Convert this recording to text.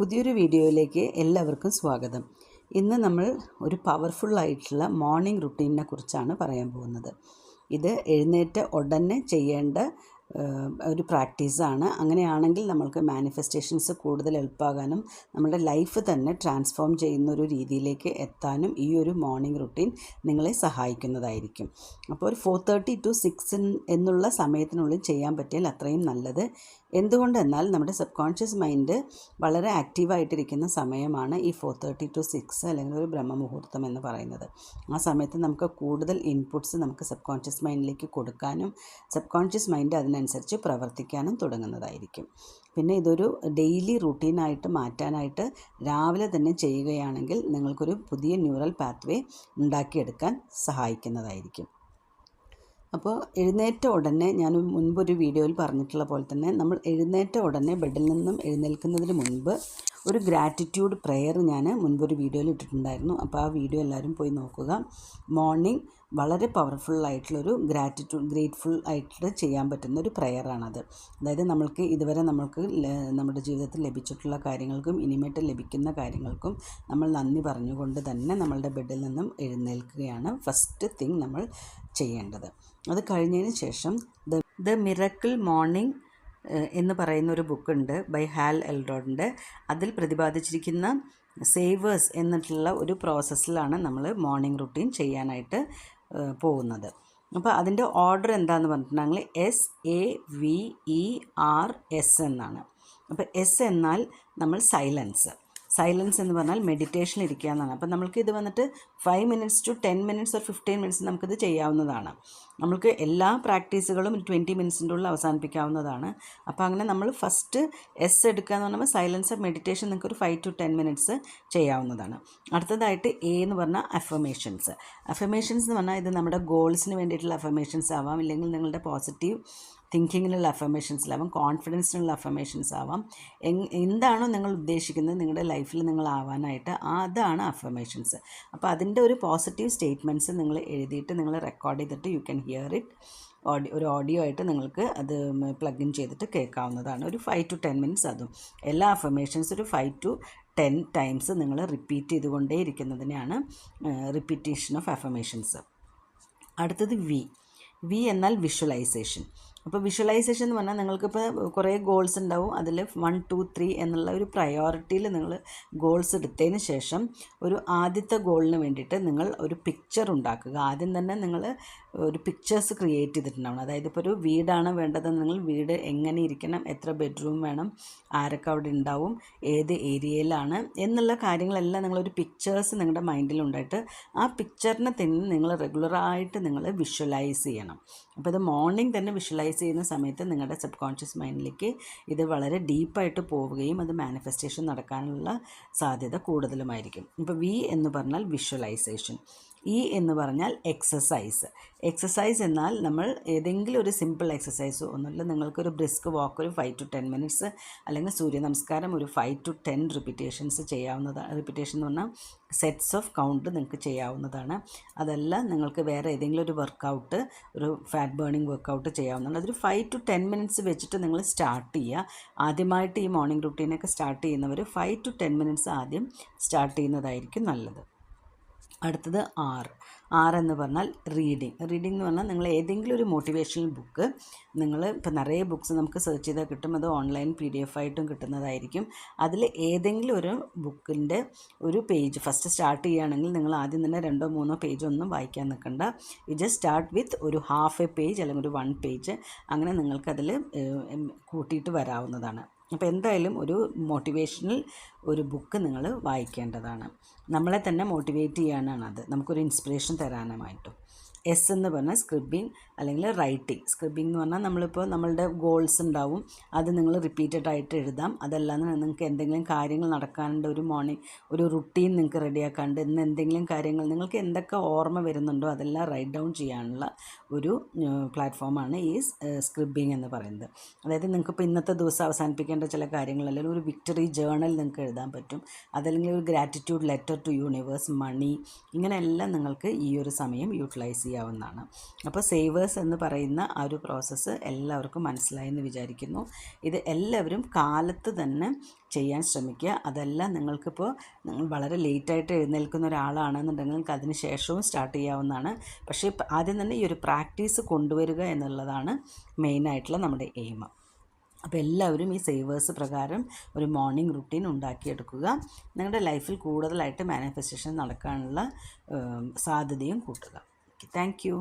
പുതിയൊരു വീഡിയോയിലേക്ക് എല്ലാവർക്കും സ്വാഗതം. ഇന്ന് നമ്മൾ ഒരു പവർഫുൾ ആയിട്ടുള്ള മോർണിംഗ് റുട്ടീനിനെ കുറിച്ചാണ് പറയാൻ പോകുന്നത്. ഇത് എഴുന്നേറ്റ ഉടനെ ചെയ്യേണ്ട ഒരു പ്രാക്ടീസാണ്. അങ്ങനെയാണെങ്കിൽ നമ്മൾക്ക് മാനിഫെസ്റ്റേഷൻസ് കൂടുതൽ എളുപ്പമാകാനും നമ്മുടെ ലൈഫ് തന്നെ ട്രാൻസ്ഫോം ചെയ്യുന്ന ഒരു രീതിയിലേക്ക് എത്താനും ഈ ഒരു മോർണിംഗ് റുട്ടീൻ നിങ്ങളെ സഹായിക്കുന്നതായിരിക്കും. അപ്പോൾ ഒരു 4:30 to 6 എന്നുള്ള സമയത്തിനുള്ളിൽ ചെയ്യാൻ പറ്റിയാൽ അത്രയും നല്ലത്. എന്തുകൊണ്ടെന്നാൽ നമ്മുടെ സബ് കോൺഷ്യസ് മൈൻഡ് വളരെ ആക്റ്റീവായിട്ടിരിക്കുന്ന സമയമാണ് ഈ 4:30 to 6 അല്ലെങ്കിൽ ഒരു ബ്രഹ്മമുഹൂർത്തം എന്ന് പറയുന്നത്. ആ സമയത്ത് നമുക്ക് കൂടുതൽ ഇൻപുട്സ് നമുക്ക് സബ് കോൺഷ്യസ് മൈൻഡിലേക്ക് കൊടുക്കാനും സബ് കോൺഷ്യസ് മൈൻഡ് അതിനനുസരിച്ച് പ്രവർത്തിക്കാനും തുടങ്ങുന്നതായിരിക്കും. പിന്നെ ഇതൊരു ഡെയിലി റുട്ടീനായിട്ട് മാറ്റാനായിട്ട് രാവിലെ തന്നെ ചെയ്യുകയാണെങ്കിൽ നിങ്ങൾക്കൊരു പുതിയ ന്യൂറൽ പാത്വേ ഉണ്ടാക്കിയെടുക്കാൻ സഹായിക്കുന്നതായിരിക്കും. അപ്പോൾ എഴുന്നേറ്റ ഉടനെ ഞാൻ മുൻപൊരു വീഡിയോയിൽ പറഞ്ഞിട്ടുള്ള പോലെ തന്നെ നമ്മൾ എഴുന്നേറ്റ ഉടനെ ബെഡിൽ നിന്നും എഴുന്നേൽക്കുന്നതിന് മുൻപ് ഒരു ഗ്രാറ്റിറ്റ്യൂഡ് പ്രെയർ ഞാൻ മുൻപൊരു വീഡിയോയിൽ ഇട്ടിട്ടുണ്ടായിരുന്നു. അപ്പോൾ ആ വീഡിയോ എല്ലാവരും പോയി നോക്കുക. മോർണിംഗ് വളരെ പവർഫുള്ളായിട്ടുള്ളൊരു ഗ്രേറ്റ്ഫുൾ ആയിട്ട് ചെയ്യാൻ പറ്റുന്ന ഒരു പ്രെയറാണത്. അതായത് നമ്മൾക്ക് ഇതുവരെ നമ്മുടെ ജീവിതത്തിൽ ലഭിച്ചിട്ടുള്ള കാര്യങ്ങൾക്കും ഇനിമേട്ട് ലഭിക്കുന്ന കാര്യങ്ങൾക്കും നമ്മൾ നന്ദി പറഞ്ഞുകൊണ്ട് തന്നെ നമ്മളുടെ ബെഡിൽ നിന്നും എഴുന്നേൽക്കുകയാണ് ഫസ്റ്റ് തിങ് നമ്മൾ ചെയ്യേണ്ടത്. അത് കഴിഞ്ഞതിന് ശേഷം ദ മിറക്കിൾ മോർണിംഗ് എന്ന് പറയുന്ന ഒരു ബുക്കുണ്ട് ബൈ ഹാൽ എൽറോഡിൻ്റെ. അതിൽ പ്രതിപാദിച്ചിരിക്കുന്ന സേവേഴ്സ് എന്നിട്ടുള്ള ഒരു പ്രോസസ്സിലാണ് നമ്മൾ മോർണിംഗ് റുട്ടീൻ ചെയ്യാനായിട്ട് പോകുന്നത്. അപ്പോൾ അതിൻ്റെ ഓർഡർ എന്താണെന്ന് പറഞ്ഞിട്ടുണ്ടെങ്കിൽ SAVERS എന്നാണ്. അപ്പോൾ എസ് എന്നാൽ നമ്മൾ സൈലൻസ് എന്ന് പറഞ്ഞാൽ മെഡിറ്റേഷനിൽ ഇരിക്കുക എന്നാണ്. അപ്പോൾ നമ്മൾക്ക് ഇത് വന്നിട്ട് 5 minutes to 10 minutes or 15 minutes നമുക്കിത് ചെയ്യാവുന്നതാണ്. നമ്മൾക്ക് എല്ലാ പ്രാക്ടീസുകളും 20 minutesൻ്റെ ഉള്ളിൽ അവസാനിപ്പിക്കാവുന്നതാണ്. അപ്പോൾ അങ്ങനെ നമ്മൾ ഫസ്റ്റ് എസ് എടുക്കുക എന്ന് പറയുമ്പോൾ സൈലൻസ് മെഡിറ്റേഷൻ നിങ്ങൾക്ക് ഒരു 5 to 10 minutes ചെയ്യാവുന്നതാണ്. അടുത്തതായിട്ട് എ എന്ന് പറഞ്ഞാൽ അഫർമേഷൻസ് എന്ന് പറഞ്ഞാൽ ഇത് നമ്മുടെ ഗോൾസിന് വേണ്ടിയിട്ടുള്ള അഫർമേഷൻസ് ആവാം, ഇല്ലെങ്കിൽ നിങ്ങളുടെ പോസിറ്റീവ് തിങ്കിങ്ങിനുള്ള അഫർമേഷൻസിലാവാം, കോൺഫിഡൻസിനുള്ള അഫർമേഷൻസ് ആവാം. എന്താണോ നിങ്ങൾ ഉദ്ദേശിക്കുന്നത് നിങ്ങളുടെ ലൈഫിൽ നിങ്ങൾ ആവാനായിട്ട് അതാണ് അഫർമേഷൻസ്. അപ്പോൾ അതിൻ്റെ ഒരു പോസിറ്റീവ് സ്റ്റേറ്റ്മെൻറ്റ്സ് നിങ്ങൾ എഴുതിയിട്ട് നിങ്ങൾ റെക്കോർഡ് ചെയ്തിട്ട് യു ക്യാൻ ഹിയർ ഇറ്റ്. ഒരു ഓഡിയോ ആയിട്ട് നിങ്ങൾക്ക് അത് പ്ലഗ് ഇൻ ചെയ്തിട്ട് കേൾക്കാവുന്നതാണ്. ഒരു 5 to 10 minutes. അതും എല്ലാ അഫർമേഷൻസ് ഒരു 5 to 10 times നിങ്ങൾ റിപ്പീറ്റ് ചെയ്തുകൊണ്ടേ ഇരിക്കുന്നതിനെയാണ് റിപ്പീറ്റേഷൻ ഓഫ് അഫർമേഷൻസ്. അടുത്തത് വി എന്നാൽ വിഷ്വലൈസേഷൻ. അപ്പോൾ വിഷ്വലൈസേഷൻ എന്ന് പറഞ്ഞാൽ നിങ്ങൾക്കിപ്പോൾ കുറേ ഗോൾസ് ഉണ്ടാവും. അതിൽ 1, 2, 3 എന്നുള്ള ഒരു പ്രയോറിറ്റിയിൽ നിങ്ങൾ ഗോൾസ് എടുത്തതിന് ശേഷം ഒരു ആദ്യത്തെ ഗോളിന് വേണ്ടിയിട്ട് നിങ്ങൾ ഒരു പിക്ചർ ഉണ്ടാക്കുക. ആദ്യം തന്നെ നിങ്ങൾ ഒരു പിക്ചേഴ്സ് ക്രിയേറ്റ് ചെയ്തിട്ടുണ്ടാവണം. അതായത് ഇപ്പോൾ ഒരു വീടാണ് വേണ്ടതെന്ന് നിങ്ങൾ വീട് എങ്ങനെ ഇരിക്കണം, എത്ര ബെഡ്റൂം വേണം, ആരൊക്കെ അവിടെ ഉണ്ടാവും, ഏത് ഏരിയയിലാണ് എന്നുള്ള കാര്യങ്ങളെല്ലാം നിങ്ങളൊരു പിക്ചേഴ്സ് നിങ്ങളുടെ മൈൻഡിലുണ്ടായിട്ട് ആ പിക്ചറിനെ തന്നെ നിങ്ങൾ റെഗുലറായിട്ട് നിങ്ങൾ വിഷ്വലൈസ് ചെയ്യണം. അപ്പോൾ ഇത് മോർണിംഗ് തന്നെ വിഷ്വലൈസ് ചെയ്യുന്ന സമയത്ത് നിങ്ങളുടെ സബ് കോൺഷ്യസ് മൈൻഡിലേക്ക് ഇത് വളരെ ഡീപ്പായിട്ട് പോവുകയും അത് മാനിഫെസ്റ്റേഷൻ നടക്കാനുള്ള സാധ്യത കൂടുതലുമായിരിക്കും. ഇപ്പോൾ വി എന്ന് പറഞ്ഞാൽ വിഷ്വലൈസേഷൻ. ഇ എന്ന് പറഞ്ഞാൽ എക്സസൈസ് എന്നാൽ നമ്മൾ ഏതെങ്കിലും ഒരു സിമ്പിൾ എക്സസൈസ് ഒന്നുമില്ല, നിങ്ങൾക്കൊരു ബ്രിസ്ക് വാക്ക് ഒരു 5 to 10 minutes അല്ലെങ്കിൽ സൂര്യ നമസ്കാരം ഒരു 5 to 10 റിപ്പീറ്റേഷൻസ് ചെയ്യാവുന്നതാണ്. റിപ്പീറ്റേഷൻ എന്ന് പറഞ്ഞാൽ സെറ്റ്സ് ഓഫ് കൗണ്ട് നിങ്ങൾക്ക് ചെയ്യാവുന്നതാണ്. അതല്ല നിങ്ങൾക്ക് വേറെ ഏതെങ്കിലും ഒരു വർക്കൗട്ട്, ഒരു ഫാറ്റ് ബേണിംഗ് വർക്കൗട്ട് ചെയ്യാവുന്നതാണ്. അതൊരു 5 to 10 minutes വെച്ചിട്ട് നിങ്ങൾ സ്റ്റാർട്ട് ചെയ്യുക. ആദ്യമായിട്ട് ഈ മോർണിംഗ് റുട്ടീനൊക്കെ സ്റ്റാർട്ട് ചെയ്യുന്നവർ 5 to 10 minutes ആദ്യം സ്റ്റാർട്ട് ചെയ്യുന്നതായിരിക്കും നല്ലത്. അടുത്തത് ആർ എന്ന് പറഞ്ഞാൽ റീഡിങ് എന്ന് പറഞ്ഞാൽ നിങ്ങൾ ഏതെങ്കിലും ഒരു മോട്ടിവേഷണൽ ബുക്ക്, നിങ്ങൾ ഇപ്പോൾ നിറയെ ബുക്ക്സ് നമുക്ക് സെർച്ച് ചെയ്താൽ കിട്ടും, അത് ഓൺലൈൻ PDF ആയിട്ടും കിട്ടുന്നതായിരിക്കും. അതിൽ ഏതെങ്കിലും ഒരു ബുക്കിൻ്റെ ഒരു പേജ് ഫസ്റ്റ് സ്റ്റാർട്ട് ചെയ്യുകയാണെങ്കിൽ നിങ്ങൾ ആദ്യം തന്നെ 2 or 3 പേജ് ഒന്നും വായിക്കാൻ നിൽക്കണ്ട. യു ജസ്റ്റ് സ്റ്റാർട്ട് വിത്ത് ഒരു ഹാഫ് എ പേജ് അല്ലെങ്കിൽ ഒരു 1 page, അങ്ങനെ നിങ്ങൾക്കതിൽ കൂട്ടിയിട്ട് വരാവുന്നതാണ്. അപ്പോൾ എന്തായാലും ഒരു മോട്ടിവേഷണൽ ഒരു ബുക്ക് നിങ്ങൾ വായിക്കേണ്ടതാണ്. നമ്മളെ തന്നെ മോട്ടിവേറ്റ് ചെയ്യാനാണ് അത്, നമുക്കൊരു ഇൻസ്പിറേഷൻ തരാനുമായിട്ടും. എസ് എന്ന് പറഞ്ഞാൽ സ്ക്രിബിങ് അല്ലെങ്കിൽ റൈറ്റിംഗ്. സ്ക്രിബിങ് എന്ന് പറഞ്ഞാൽ നമ്മളിപ്പോൾ നമ്മളുടെ ഗോൾസ് ഉണ്ടാവും, അത് നിങ്ങൾ റിപ്പീറ്റഡ് ആയിട്ട് എഴുതാം. അതല്ലാതെ നിങ്ങൾക്ക് എന്തെങ്കിലും കാര്യങ്ങൾ നടക്കാനുണ്ട്, ഒരു മോർണിംഗ് ഒരു റുട്ടീൻ നിങ്ങൾക്ക് റെഡിയാക്കാണ്ട് ഇന്ന് എന്തെങ്കിലും കാര്യങ്ങൾ നിങ്ങൾക്ക് എന്തൊക്കെ ഓർമ്മ വരുന്നുണ്ടോ അതെല്ലാം റൈറ്റ് ഡൗൺ ചെയ്യാനുള്ള ഒരു പ്ലാറ്റ്ഫോമാണ് ഈ സ്ക്രിബിങ് എന്ന് പറയുന്നത്. അതായത് നിങ്ങൾക്കിപ്പോൾ ഇന്നത്തെ ദിവസം അവസാനിപ്പിക്കേണ്ട ചില കാര്യങ്ങൾ, അല്ലെങ്കിൽ ഒരു വിക്ടറി ജേർണൽ നിങ്ങൾക്ക് എഴുതാൻ പറ്റും, അതല്ലെങ്കിൽ ഒരു ഗ്രാറ്റിറ്റ്യൂഡ് ലെറ്റർ ടു യൂണിവേഴ്സ്, മണി, ഇങ്ങനെയെല്ലാം നിങ്ങൾക്ക് ഈ ഒരു സമയം യൂട്ടിലൈസ് ചെയ്യാവുന്നതാണ്. അപ്പോൾ സേവേഴ്സ് സേവേഴ്സ് എന്ന് പറയുന്ന ആ ഒരു പ്രോസസ്സ് എല്ലാവർക്കും മനസ്സിലായി എന്ന് വിചാരിക്കുന്നു. ഇത് എല്ലാവരും കാലത്ത് തന്നെ ചെയ്യാൻ ശ്രമിക്കുക. അതല്ല നിങ്ങൾക്കിപ്പോൾ നിങ്ങൾ വളരെ ലേറ്റായിട്ട് എഴുന്നേൽക്കുന്ന ഒരാളാണെന്നുണ്ടെങ്കിൽ നിങ്ങൾക്ക് അതിന് ശേഷവും സ്റ്റാർട്ട് ചെയ്യാവുന്നതാണ്. പക്ഷേ ആദ്യം തന്നെ ഈ ഒരു പ്രാക്ടീസ് കൊണ്ടുവരിക എന്നുള്ളതാണ് മെയിനായിട്ടുള്ള നമ്മുടെ എയിം. അപ്പോൾ എല്ലാവരും ഈ സേവേഴ്സ് പ്രകാരം ഒരു മോർണിംഗ് റുട്ടീൻ ഉണ്ടാക്കിയെടുക്കുക. നിങ്ങളുടെ ലൈഫിൽ കൂടുതലായിട്ട് മാനിഫെസ്റ്റേഷൻ നടക്കാനുള്ള സാധ്യതയും കൂട്ടുക. Thank you.